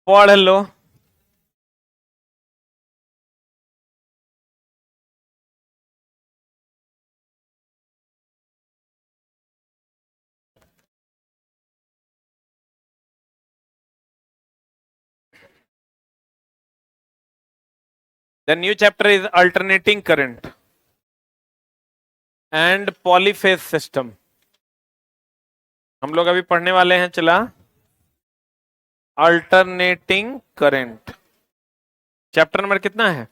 पढ़ लो। The new chapter is alternating current and polyphase system। हम लोग अभी पढ़ने वाले हैं, चला अल्टरनेटिंग करंट। चैप्टर नंबर कितना है?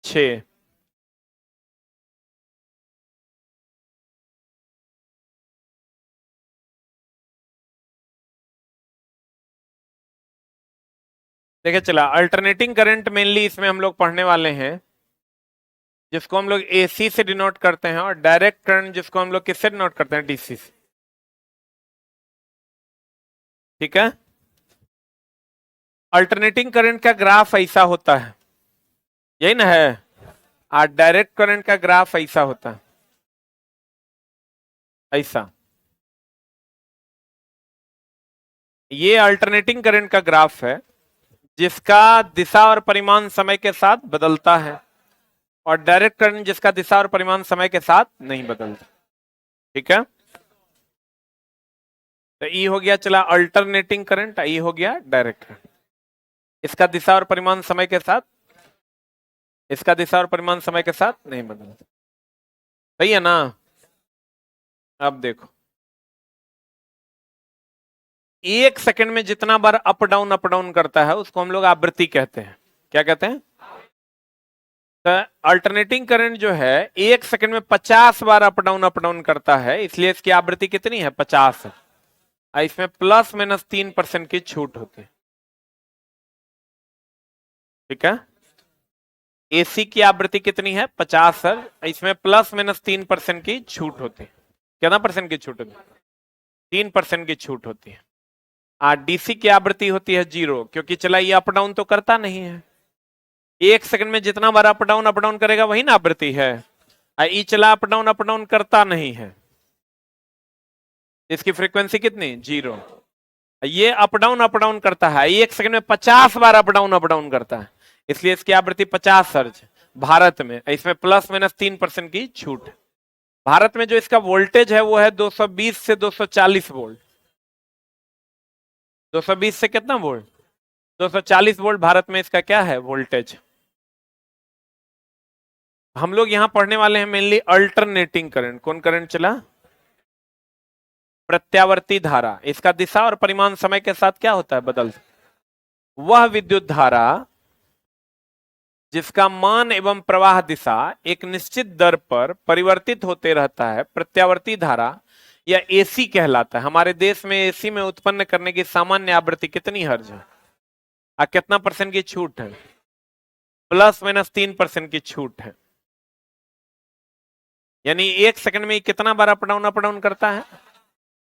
6। देखिए, चला अल्टरनेटिंग करंट मेनली इसमें हम लोग पढ़ने वाले हैं, जिसको हम लोग एसी से डिनोट करते हैं, और डायरेक्ट करंट जिसको हम लोग किससे डिनोट करते हैं? डीसी से। ठीक है। अल्टरनेटिंग करंट का ग्राफ ऐसा होता है, यही ना है। और डायरेक्ट करंट का ग्राफ ऐसा होता है, ऐसा। ये अल्टरनेटिंग करंट का ग्राफ है, जिसका दिशा और परिमाण समय के साथ बदलता है, और डायरेक्ट करंट जिसका दिशा और परिमाण समय के साथ नहीं बदलता। ठीक है। तो ई हो गया, चला अल्टरनेटिंग करंट, ई हो गया डायरेक्ट करंट। इसका दिशा और परिमाण समय के साथ, इसका दिशा और परिमाण समय के साथ नहीं बदलता। सही है ना? अब देखो, एक सेकंड में जितना बार अप डाउन करता है उसको हम लोग आवृत्ति कहते हैं। क्या कहते हैं? तो अल्टरनेटिंग करंट जो है एक सेकंड में 50 बार अप डाउन करता है, इसलिए इसकी आवृत्ति कितनी है? 50 है। इसमें प्लस माइनस 3% की छूट होती है। ठीक है। एसी की आवृत्ति कितनी है? 50 हर्ट्ज। इसमें प्लस माइनस 3% की छूट होती है। कितना परसेंट की छूट होती है? 3% की छूट होती है। डीसी की आवृत्ति होती है 0, क्योंकि चला ये अप डाउन तो करता नहीं है। एक सेकंड में जितना बार अप डाउन करेगा वही ना आवृत्ति है। ई चला अप डाउन करता नहीं है, इसकी फ्रीक्वेंसी कितनी? 0। ये अप डाउन करता है, एक सेकंड में 50 बार अप डाउन करता है, इसलिए इसकी आवृत्ति 50 हर्ट्ज भारत में। इसमें प्लस माइनस 3% की छूट है। भारत में जो इसका वोल्टेज है वो है 220 से 240 वोल्ट। 220 से कितना वोल्ट? 240 वोल्ट भारत में इसका क्या है? वोल्टेज। हम लोग यहां पढ़ने वाले हैं मेनली अल्टरनेटिंग करंट। कौन करंट चला? प्रत्यावर्ती धारा। इसका दिशा और परिमाण समय के साथ क्या होता है? बदलता। वह विद्युत धारा जिसका मान एवं प्रवाह दिशा एक निश्चित दर पर परिवर्तित होते रहता है, प्रत्यावर्ती धारा या एसी कहलाता है। हमारे देश में एसी में उत्पन्न करने की सामान्य आवृत्ति कितनी हर्ट्ज है? कितना परसेंट की छूट है? प्लस माइनस 3% की छूट है। यानी एक सेकंड में कितना बार अप डाउन करता है?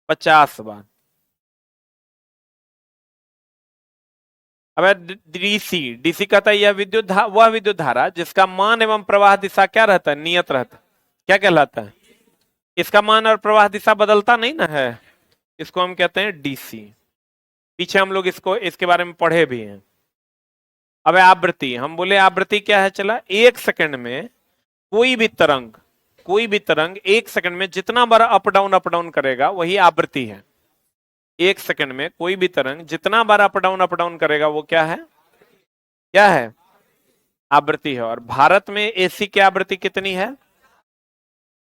50 बार। अब डीसी, डीसी कहता है यह वह विद्युत धारा जिसका मान एवं प्रवाह दिशा क्या रहता है? नियत रहता है। क्या कहलाता है? इसका मान और प्रवाह दिशा बदलता नहीं ना है, इसको हम कहते हैं डीसी। पीछे हम लोग इसको इसके बारे में पढ़े भी हैं। अब आवृत्ति, हम बोले आवृत्ति क्या है? चला एक सेकंड में कोई भी तरंग, कोई भी तरंग एक सेकंड में जितना बार अप डाउन करेगा वही आवृत्ति है। एक सेकंड में कोई भी तरंग जितना बार अप डाउन करेगा वो क्या है? क्या है? आवृत्ति है। और भारत में एसी की आवृत्ति कितनी है,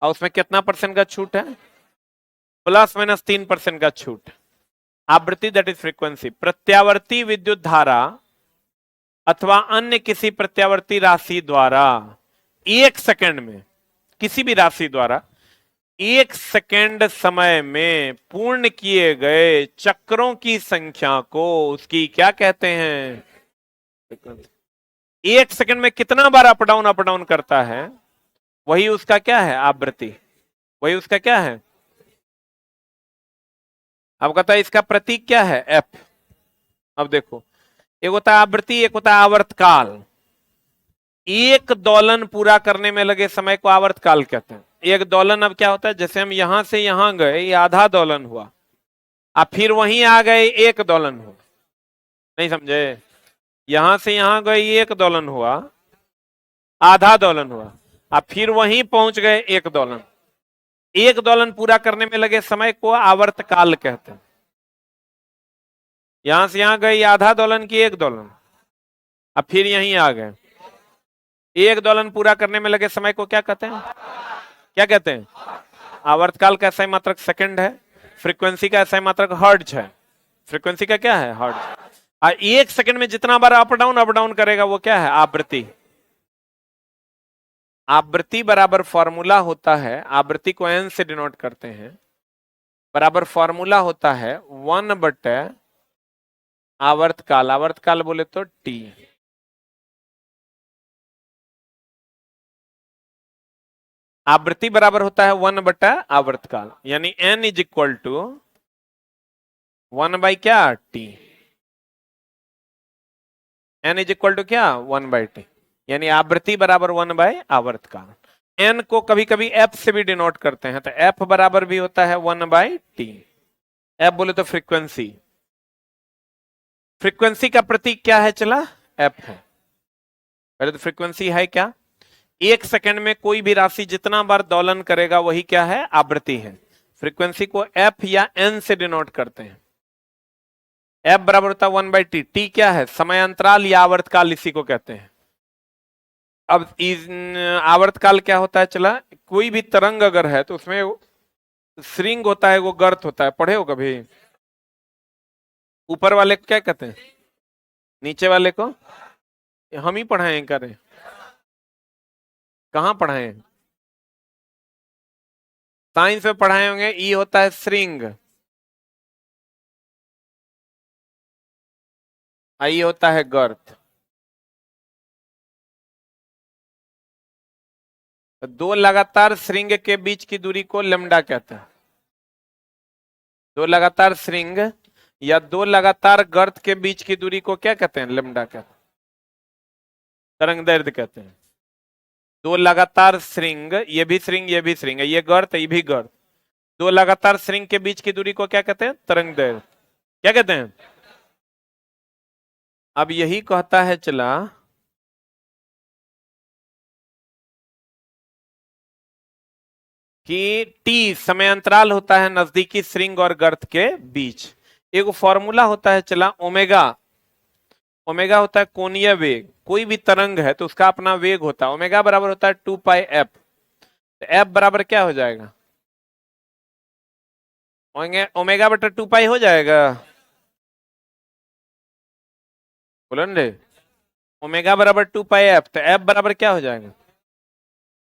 और उसमें कितना परसेंट का छूट है? प्लस माइनस 3% का छूट। आवृत्ति दैट इज फ्रीक्वेंसी। प्रत्यावर्ती विद्युत धारा अथवा अन्य किसी प्रत्यावर्ती राशि द्वारा एक सेकंड में, किसी भी राशि द्वारा एक सेकंड समय में पूर्ण किए गए चक्रों की संख्या को उसकी क्या कहते हैं? एक सेकंड में कितना बार अप डाउन करता है वही उसका क्या है? आवृत्ति। वही उसका क्या है? अब कहता है इसका प्रतीक क्या है? एफ। अब देखो, एक होता है आवृत्ति, एक होता है आवर्तकाल। एक दोलन पूरा करने में लगे समय को आवर्तकाल कहते हैं। एक दोलन अब क्या होता है? जैसे हम यहां से यहां गए, ये आधा दोलन हुआ, अब फिर वहीं आ गए, एक दोलन हुआ। नहीं समझे? यहां से यहां गए एक दोलन हुआ, आधा दोलन हुआ, अब फिर वहीं पहुंच गए एक दोलन। एक दोलन पूरा करने में लगे समय को आवर्तकाल कहते हैं। यहां से यहां गए आधा दोलन की एक दोलन, अब फिर यहीं आ गए। एक दोलन पूरा करने में लगे समय को क्या कहते हैं? क्या कहते हैं? आवर्तकाल का SI मात्रक सेकंड है, फ्रीक्वेंसी का SI मात्रक हर्ट्ज है। फ्रीक्वेंसी का क्या है? हर्ट्ज। और एक सेकंड में जितना बार अप डाउन करेगा वो क्या है? आवृत्ति। आवृत्ति बराबर फॉर्मूला होता है, आवृत्ति को n से डिनोट करते हैं, बराबर फॉर्मूला होता है 1/, आवर्तकाल, आवर्तकाल बोले तो t। आवृत्ति बराबर होता है 1/, आवर्तकाल, यानी n इज इक्वल टू 1 क्या? t। n is equal to क्या? 1/t, यानी आवृत्ति बराबर 1 आवर्तकाल। n को कभी कभी f से भी डिनोट करते हैं, तो f बराबर भी होता है 1/t। f बोले तो फ्रीक्वेंसी, फ्रीक्वेंसी का प्रतीक क्या है चला? f है। पहले तो फ्रीक्वेंसी है क्या? एक सेकंड में कोई भी राशि जितना बार दोलन करेगा वही क्या है? आवृत्ति है। फ्रीक्वेंसी को f या n से डिनोट करते हैं। f बराबर होता है 1/t। t क्या है? समय अंतराल या आवर्तकाल, इसी को कहते हैं। अब आवर्तकाल क्या होता है चला? कोई भी तरंग अगर है तो उसमें श्रिंग होता है, वो गर्त होता है, पढ़े हो कभी? ऊपर वाले को क्या कहते हैं? नीचे वाले को? हम ही पढ़ाए करें? कहाँ पढ़ाए? साइंस में पढ़ाए होंगे। ई होता है श्रिंग, आई होता है गर्त। दो लगातार श्रिंग के बीच की दूरी को लेमडा कहते हैं। दो लगातार श्रिंग या दो लगातार गर्त के बीच की दूरी को क्या कहते हैं? लेमडा कहते हैं, तरंग दैर्ध्य कहते हैं। दो लगातार श्रिंग, ये भी श्रिंग ये भी श्रिंग है, ये गर्त ये भी गर्त, दो लगातार श्रिंग के बीच की दूरी को क्या कहते हैं? तरंग दैर्ध्य। क्या कहते हैं? अब यही कहता है चला कि टी समय अंतराल होता है नजदीकी श्रिंग और गर्त के बीच। एक फॉर्मूला होता है चला ओमेगा। ओमेगा होता है कोणीय वेग, कोई भी तरंग है तो उसका अपना वेग होता है। ओमेगा बराबर होता है 2πf। तो f बराबर क्या हो जाएगा? ओमेगा बटा 2π हो जाएगा। बोलो रे, ओमेगा बराबर 2πf, तो f बराबर क्या हो जाएगा?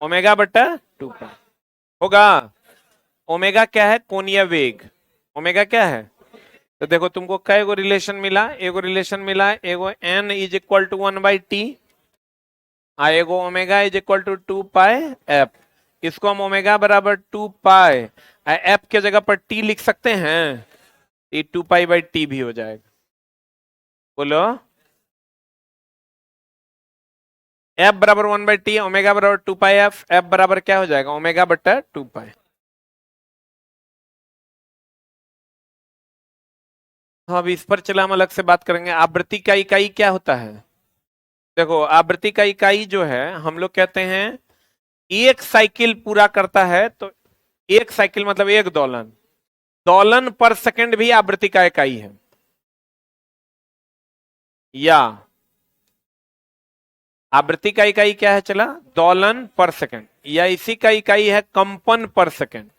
ओमेगा बटा 2π होगा। ओमेगा क्या है? कोणीय वेग। ओमेगा क्या है? तो देखो तुमको कई गो रिलेशन मिला? एगो रिलेशन मिला, एगो n is equal to 1/t, एगो omega is equal to 2πf। इसको हम ओमेगा बराबर 2π, f के जगह पर t लिख सकते हैं, ये 2π/t भी हो जाएगा। बोलो, f बराबर 1/t, ओमेगा बराबर 2πf, f बराबर क्या हो जाएगा? ओमेगा बटा 2π। अब इस पर चला हम अलग से बात करेंगे। आवृत्ति का इकाई क्या होता है? देखो, आवृत्ति का इकाई जो है हम लोग कहते हैं एक साइकिल पूरा करता है, तो एक साइकिल मतलब एक दोलन, दोलन पर सेकंड भी आवृत्ति का इकाई है। या आवृत्ति का इकाई क्या है चला? दोलन पर सेकंड, या इसी का इकाई है कंपन पर सेकंड,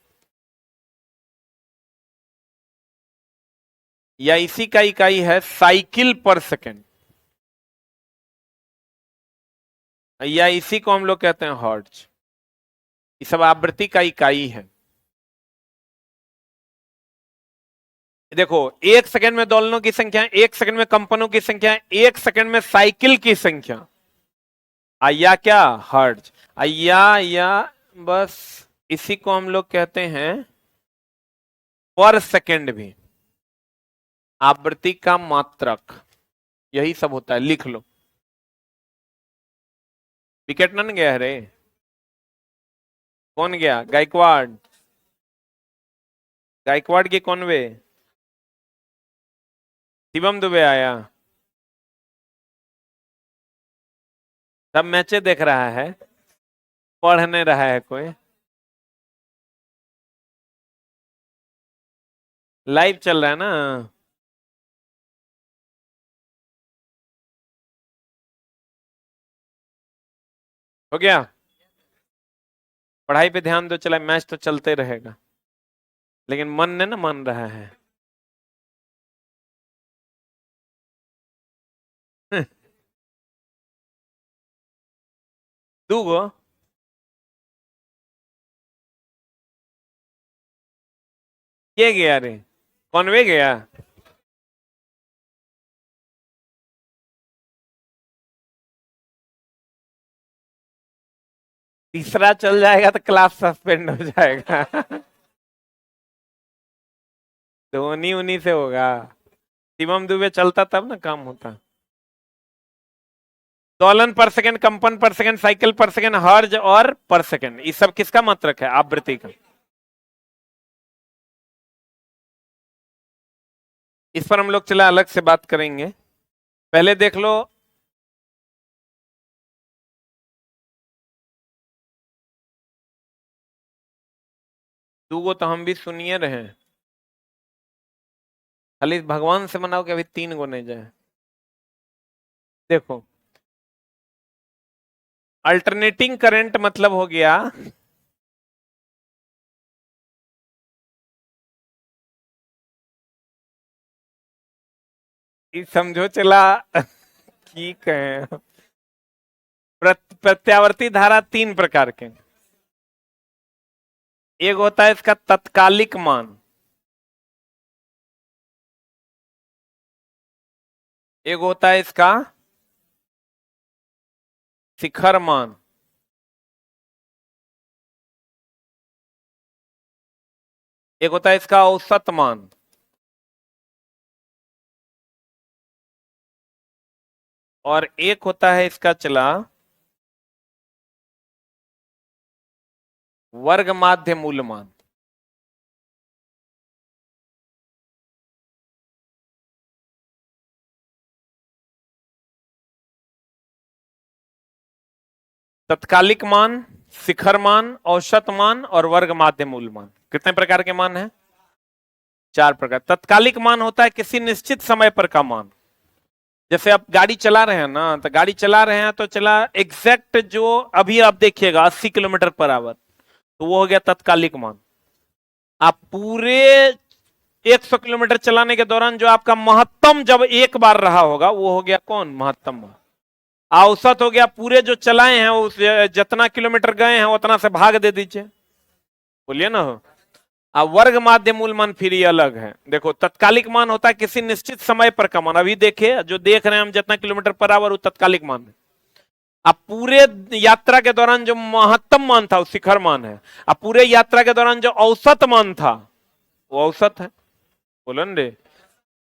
या इसी का इकाई है साइकिल पर सेकंड, या इसी को हम लोग कहते हैं हर्ट्ज। ये सब आवृत्ति का इकाई है। देखो, एक सेकंड में दोलनों की संख्या, एक सेकंड में कंपनों की संख्या, एक सेकंड में साइकिल की संख्या, या क्या? हर्ट्ज। या बस इसी को हम लोग कहते हैं पर सेकंड भी, आवृत्ति का मात्रक। यही सब होता है, लिख लो। विकेट नन गया है रे? कौन गया? गायकवाड़। गायकवाड़ की कौन वे? शिवम दुबे आया। सब मैचे देख रहा है, पढ़ नहीं रहा है कोई। लाइव चल रहा है ना। हो गया, पढ़ाई पे ध्यान दो, चला मैच तो चलते रहेगा, लेकिन मन ने ना मान रहा है। दूगो ये गया रे, कौन वे गया? तीसरा चल जाएगा तो क्लास सस्पेंड हो जाएगा। धोनी उन्हीं से होगा। शिवम दुबे चलता तब ना काम होता। दोलन पर सेकंड, कंपन पर सेकंड, साइकिल पर सेकंड, हर्ज और पर सेकंड, ये सब किसका मात्रक है? आवृत्ति का। इस पर हम लोग चला अलग से बात करेंगे, पहले देख लो। दूगो तो हम भी सुनिए रहे हैं, खाली भगवान से मनाओ कि अभी 3 गो नहीं जाए। देखो, अल्टरनेटिंग करंट मतलब हो गया कि समझो चला की कहें, प्रत्यावर्ती धारा 3 प्रकार के। एक होता है इसका तत्कालिक मान, एक होता है इसका शिखर मान, एक होता है इसका औसत मान, और एक होता है इसका चला वर्ग माध्य मूल मान। तत्कालिक मान, शिखर मान, औसत मान और वर्ग माध्य मूल मान, कितने प्रकार के मान हैं? 4 प्रकार। तत्कालिक मान होता है किसी निश्चित समय पर का मान। जैसे आप गाड़ी चला रहे हैं ना, तो गाड़ी चला रहे हैं तो चला एग्जैक्ट जो अभी आप देखिएगा 80 किलोमीटर पर आवर, तो वो हो गया तत्कालिक मान। आप पूरे 100 किलोमीटर चलाने के दौरान जो आपका महत्तम जब एक बार रहा होगा, वो हो गया कौन? महत्तम मान। औसत हो गया पूरे जो चलाए हैं, उस जितना किलोमीटर गए हैं उतना से भाग दे दीजिए, बोलिए ना। अब वर्ग माध्य मूल मान फिर ये अलग है। देखो, तत्कालिक मान होता है किसी निश्चित समय पर का मान। अभी देखिए जो देख रहे हैं हम, जितना किलोमीटर पर आवर, वो तत्कालिक मान है। अब पूरे यात्रा के दौरान जो महत्तम मान था वो शिखर मान है। अब पूरे यात्रा के दौरान जो औसत मान था वो औसत है, बोलो रे।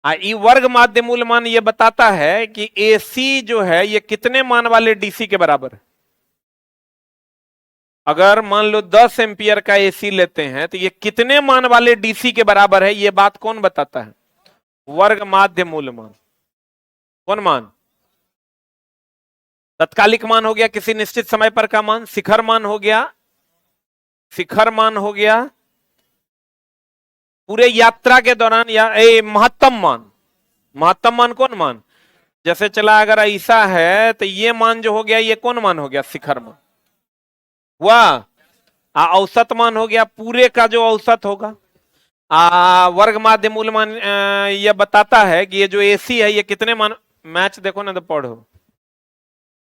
ई वर्ग माध्य मूल मान ये बताता है कि एसी जो है ये कितने मान वाले डीसी के बराबर है। अगर मान लो 10 एम्पियर का एसी लेते हैं तो ये कितने मान वाले डीसी के बराबर है, ये बात कौन बताता है? वर्ग माध्य मूल मान। कौन मान? तत्कालिक मान हो गया किसी निश्चित समय पर का मान, शिखर मान हो गया, शिखर मान हो गया पूरे यात्रा के दौरान, या महत्तम मान। महत्तम मान कौन मान? जैसे चला अगर ऐसा है तो ये मान जो हो गया ये कौन मान हो गया? शिखर मान हुआ। औसत मान हो गया पूरे का जो औसत होगा। वर्ग माध्य मूल मान यह बताता है कि ये जो एसी है ये कितने मान। मैच देखो ना तो पढ़ो,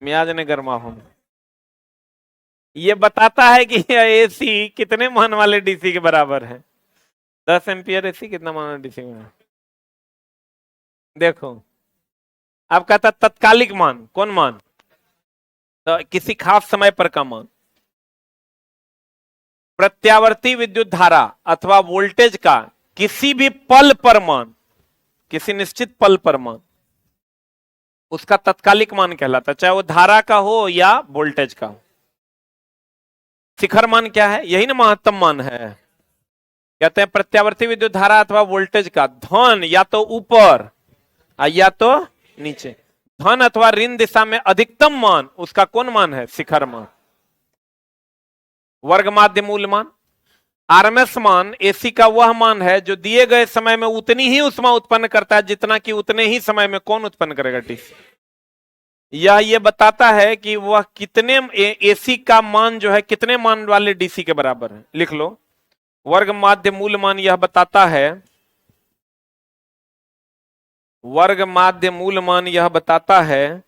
मियाज ने गर्मा हो। ये बताता है कि एसी कितने मान वाले डीसी के बराबर है। 10 एम्पियर एसी कितना मान वाले डीसी में? देखो, अब कहता तत्कालिक मान, कौन मान? तो किसी खास समय पर का मान। प्रत्यावर्ती विद्युत धारा अथवा वोल्टेज का किसी भी पल पर मान, किसी निश्चित पल पर मान, उसका तत्कालिक मान कहलाता है, चाहे वो धारा का हो या वोल्टेज का हो। शिखर मान क्या है? यही ना महत्तम मान है। कहते हैं प्रत्यावर्ती विद्युत धारा अथवा वोल्टेज का धन या तो ऊपर या तो नीचे। धन अथवा ऋण दिशा में अधिकतम मान, उसका कौन मान है? शिखर मान। वर्ग माध्य मूल मान। आरएमएस मान एसी का वह मान है जो दिए गए समय में उतनी ही ऊष्मा उत्पन्न करता है जितना कि उतने ही समय में कौन उत्पन्न करेगा? डीसी। यह ये बताता है कि वह कितने एसी का मान जो है कितने मान वाले डीसी के बराबर है। लिख लो, वर्ग माध्य मूल मान यह बताता है, वर्ग माध्य मूल मान यह बताता है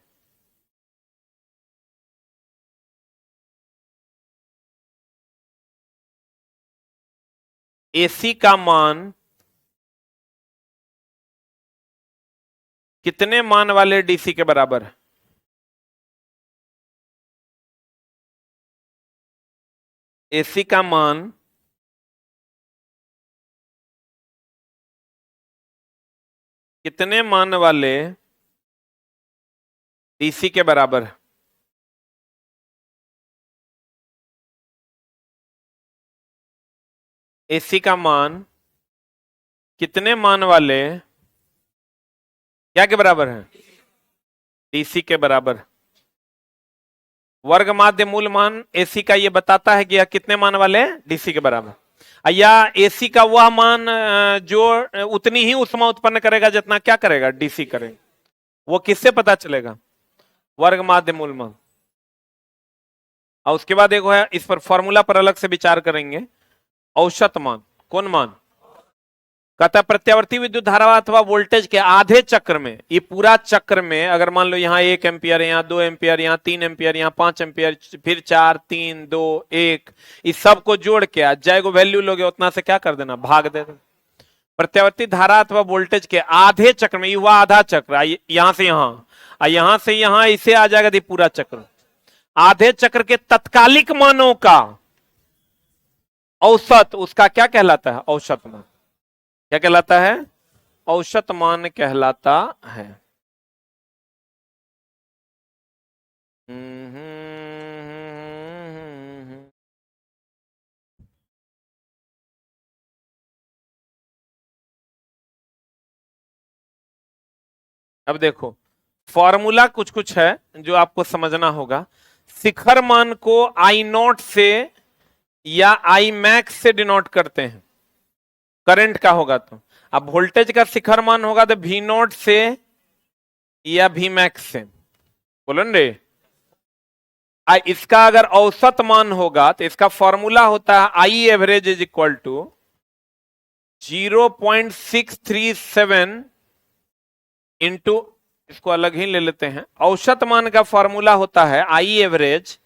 एसी का मान कितने मान वाले डीसी के बराबर है। एसी का मान कितने मान वाले डीसी के बराबर है। एसी का मान कितने मान वाले क्या के बराबर है? डीसी के बराबर। वर्ग माध्य मूल मान एसी का ये बताता है कि यह कितने मान वाले डीसी के बराबर। या एसी का वह मान जो उतनी ही ऊष्मा उत्पन्न करेगा जितना क्या करेगा? डीसी करेगा। वो किससे पता चलेगा? वर्ग माध्य मूल मान। और उसके बाद देखो है, इस पर फॉर्मूला पर अलग से विचार करेंगे। औसत मान, कौन मान? कहता प्रत्यावर्ती विद्युत धारा अथवा वोल्टेज के आधे चक्र में, ये पूरा चक्र में अगर मान लो यहाँ 1 एम्पियर, यहाँ 2 एम्पियर, यहाँ 3 एम्पियर, यहाँ 5 एम्पियर, फिर 4, 3, 2, 1, इस सब को जोड़ के आज जाएगो वैल्यू लोगे उतना से क्या कर देना? भाग दे देना। प्रत्यावर्ती धारा अथवा वोल्टेज के आधे चक्र में, युवा आधा चक्र, यहां से यहां से यहां, इसे आ जाएगा पूरा चक्र। आधे चक्र के तत्कालिक मानों का औसत, उसका क्या कहलाता है? औसत मान। क्या कहलाता है? औसत मान कहलाता है। अब देखो, फॉर्मूला कुछ कुछ है जो आपको समझना होगा। शिखर मान को आई नॉट से या आई मैक्स से डिनोट करते हैं, करंट का होगा तो। अब वोल्टेज का शिखर मान होगा तो वी नॉट से या वी मैक्स से, बोलो रे। इसका अगर औसत मान होगा तो इसका फॉर्मूला होता है I average is equal to 0.637 into, इसको अलग ही ले लेते हैं। औसत मान का फॉर्मूला होता है I average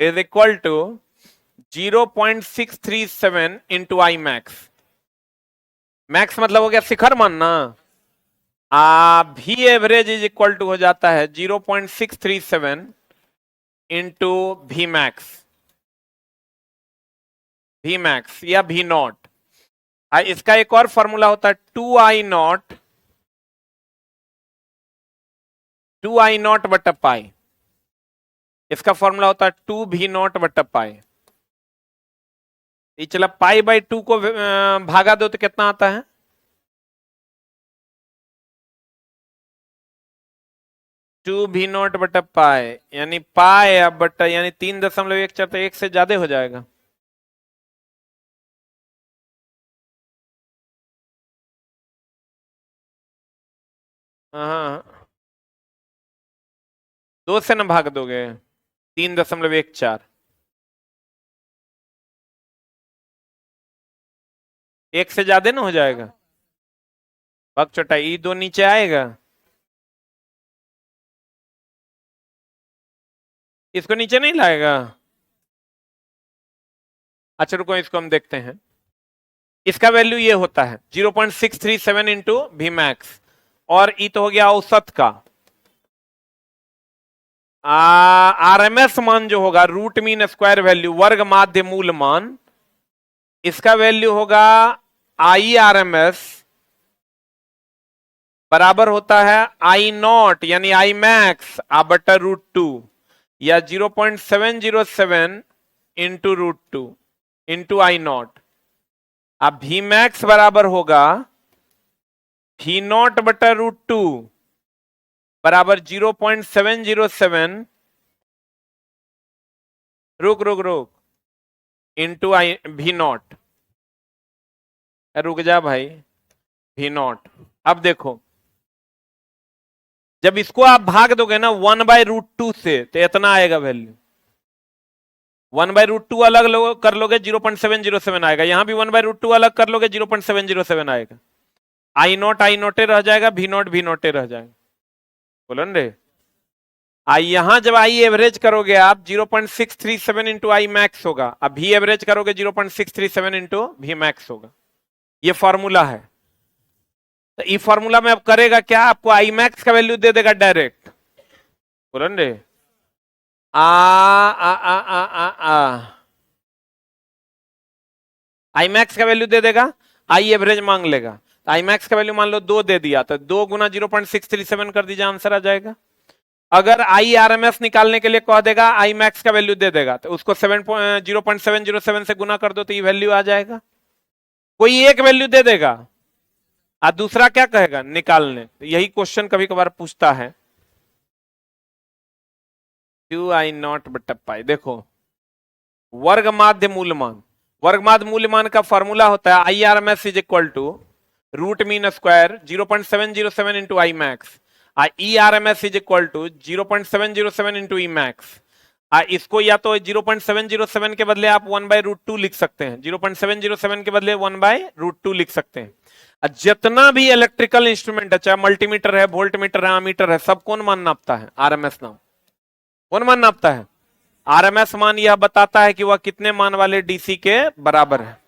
is equal to 0.637 into I max. Max मतलब हो गया शिखर मान ना। भी एवरेज इज इक्वल टू हो जाता है 0.637 इंटू भी मैक्स, भी मैक्स या भी नॉट। इसका एक और फॉर्मूला होता है 2i0 बटा पाई। इसका फॉर्मूला होता है 2v0 बटा पाई। ये चला पाई बाई 2 को भागा दो तो कितना आता है? 2v0 बटा पाई, यानी पाई अब बटा, यानी 3.14, तो 1 से ज्यादा हो जाएगा। हाँ, 2 से ना भाग दोगे, 3.14, 1 से ज्यादा ना हो जाएगा। भाग छोटा, ई 2 नीचे आएगा, इसको नीचे नहीं लाएगा। अच्छा रुको, इसको हम देखते हैं। इसका वैल्यू ये होता है 0.637 इंटू वी मैक्स, और ई तो हो गया औसत का। आरएमएस मान जो होगा रूट मीन स्क्वायर वैल्यू, वर्ग माध्य मूल मान, इसका वैल्यू होगा आई आरएमएस बराबर होता है आई नॉट यानी आई मैक्स बटा √2 या 0.707 इंटू √2 इंटू आई नॉट। अब भी मैक्स बराबर होगा भी नॉट बटा √2 बराबर 0.707 रुक इंटू आई भी नॉट। रुक जा भाई, भी नॉट। अब देखो, जब इसको आप भाग दोगे ना 1/√2 से तो इतना आएगा वैल्यू। 1/√2 अलग कर लोगे 0.707 आएगा, यहां भी 1/√2 अलग कर लोगे 0.707 आएगा। आई नोटे रह जाएगा, भी नोटे रह जाएगा। बोलो न रे। आई यहां जब आई एवरेज करोगे आप 0.637 इंटू आई मैक्स होगा, अब भी एवरेज करोगे 0.637 इंटू भी मैक्स होगा। ये फॉर्मूला है। तो ई फॉर्मूला में अब करेगा क्या, आपको आई मैक्स का वैल्यू दे देगा डायरेक्ट। बोलो न रे। आई मैक्स का वैल्यू दे देगा, आई एवरेज मांग लेगा। तो आई मैक्स का वैल्यू मान लो 2 दे दिया, तो 2 गुना 0.637 कर दीजिए, आंसर आ जाएगा। अगर आई आर एम एस निकालने के लिए कह देगा, आई मैक्स का वैल्यू दे देगा, तो उसको 0.707 से गुना कर दो तो ये वैल्यू आ जाएगा। कोई एक वैल्यू दे देगा और दूसरा क्या कहेगा निकालने। तो यही क्वेश्चन कभी कभार पूछता है। क्यू आई नॉट बटा पाई। देखो, वर्ग माध्य मूलमान, वर्ग माध्य मूलमान का फॉर्मूला होता है I R M S is equal to root mean square 0.707 into I max. E R M S is equal to 0.707 into E max. इसको या तो 0.707 के बदले आप 1/√2 लिख सकते हैं, 0.707 के बदले 1/√2 लिख सकते हैं। जितना भी इलेक्ट्रिकल इंस्ट्रूमेंट है, चाहे मल्टीमीटर है, वोल्ट मीटर है, आमीटर है, सब कौन मान नापता है, आरएमएस नाम। कौन मान नापता है, आरएमएस मान। यह बताता है कि वह कितने मान वाले डीसी के बराबर है।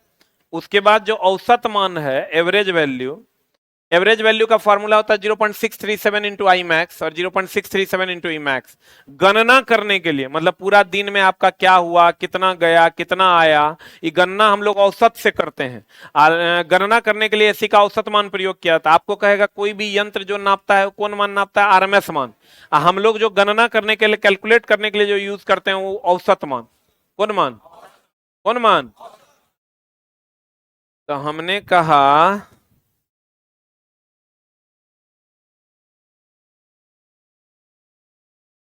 उसके बाद जो औसत मान है, एवरेज वैल्यू, एवरेज वैल्यू का फॉर्मूला होता है 0.637 इंटू आई मैक्स और 0.637 इंटू ई मैक्स। गणना करने के लिए, मतलब पूरा दिन में आपका क्या हुआ, कितना गया, कितना आया, ये गणना हम लोग औसत से करते हैं। गणना करने के लिए एसी का औसत मान प्रयोग किया था। आपको कहेगा कोई भी यंत्र जो नापता है कौन मान नापता है, आरएमएस मान। हम लोग जो गणना करने के लिए, कैलकुलेट करने के लिए जो यूज करते हैं वो औसत मान। कौन मान, कौन मान। तो हमने कहा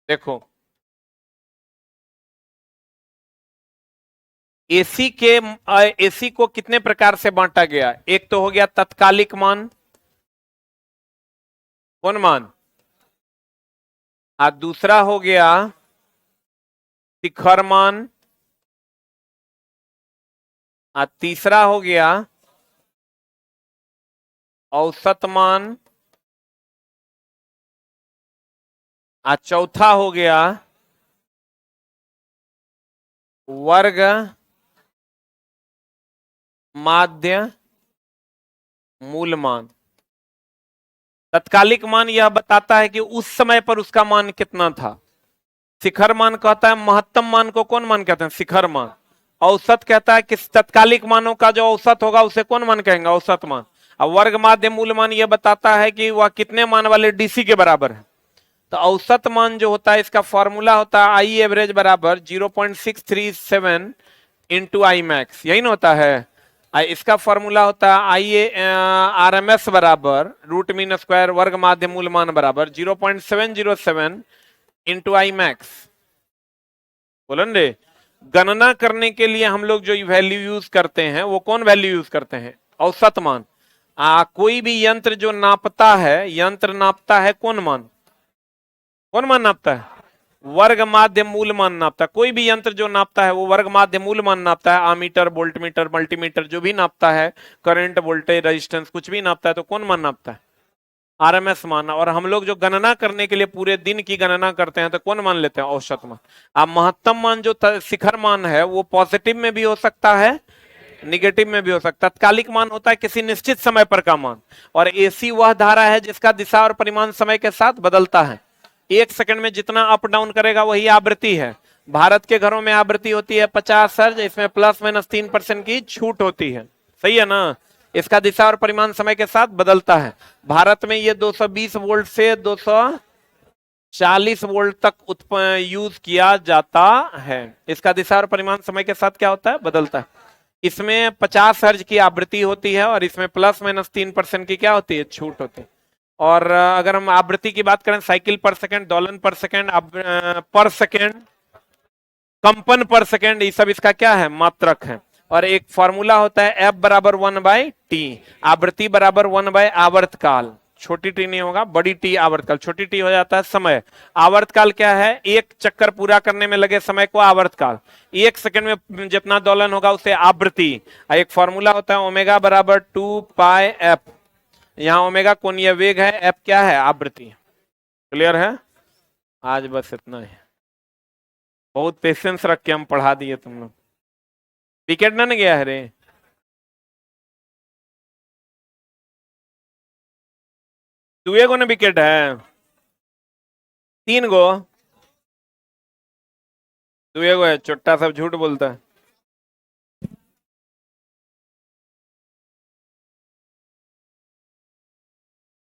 देखो, एसी के एसी को कितने प्रकार से बांटा गया। एक तो हो गया तत्कालिक मान, कौन मान। दूसरा हो गया शिखर मान। तीसरा हो गया औसत मान। चौथा हो गया वर्ग माध्य मूल मान। तत्कालिक मान यह बताता है कि उस समय पर उसका मान कितना था। शिखर मान कहता है महत्तम मान को कौन मान कहते हैं, शिखर मान। औसत कहता है कि तत्कालिक मानों का जो औसत होगा उसे कौन मान कहेंगे, औसत मान। और वर्ग माध्य मूल मान यह बताता है कि वह कितने मान वाले डीसी के बराबर है। तो औसत मान जो होता है इसका फॉर्मूला होता है आई एवरेज बराबर 0.637 इंटू आई मैक्स, यही ना होता है। इसका फॉर्मूला होता है आई आर एम एस बराबर रूट मीन स्क्वायर वर्ग माध्य मूल मान बराबर 0.707 इंटू आई मैक्स। बोलो न रे। गणना करने के लिए हम लोग जो वैल्यू यूज करते हैं वो कौन वैल्यू यूज करते हैं, औसत मान। कोई भी यंत्र जो नापता है, यंत्र नापता है कौन मान, कौन मान नापता है, वर्ग माध्य मूल मान नापता है। कोई भी यंत्र जो नापता है वो वर्ग माध्य मूल मान नापता है। आमीटर, वोल्ट मीटर, मल्टीमीटर जो भी नापता है, करंट, वोल्टेज, रेजिस्टेंस कुछ भी नापता है तो कौन मान नापता है, आरएमएस मान। और हम लोग जो गणना करने के लिए पूरे दिन की गणना करते हैं तो कौन मान लेते हैं, औसत मान। अब महत्तम मान जो शिखर मान है वो पॉजिटिव में भी हो सकता है, निगेटिव में भी हो सकता है। तत्कालिक मान होता है किसी निश्चित समय पर का मान। और एसी वह धारा है जिसका दिशा और परिमाण समय के साथ बदलता है। 1 सेकंड में जितना अप डाउन करेगा वही आवृत्ति है। भारत के घरों में आवृत्ति होती है 50 हर्ट्ज, इसमें +- 3% की छूट होती है, सही है ना। इसका दिशा और परिमाण समय के साथ बदलता है। भारत में ये 220 वोल्ट से 240 वोल्ट तक यूज किया जाता है। इसका दिशा और परिमाण समय के साथ क्या होता है, बदलता है। इसमें 50 हर्ट्ज की आवृत्ति होती है और इसमें +- 3% की क्या होती है, छूट होती है। और अगर हम आवृत्ति की बात करें, साइकिल पर सेकंड, दोलन पर सेकंड, पर सेकंड, कंपन पर सेकंड, ये सब इसका क्या है, मात्रक है। और एक फॉर्मूला होता है एफ बराबर 1/t, आवृत्ति बराबर 1 आवर्तकाल, छोटी टी नहीं होगा, बड़ी टी आवर्तकाल, छोटी टी हो जाता है समय। आवर्तकाल क्या है, एक चक्कर पूरा करने में लगे समय को आवर्तकाल, एक सेकंड में जितना दोलन होगा उसे आवृत्ति। एक फॉर्मूला होता है ओमेगा बराबर 2πf, यहाँ ओमेगा कोणीय वेग है, एफ क्या है, आवृत्ति। क्लियर है? आज बस इतना ही, बहुत पेशेंस रख के हम पढ़ा दिए तुम लोग। विकेट न गया है रे, दुए गो ने विकेट है, 3 गो, दुए गो है, चुट्टा सब झूठ बोलता है।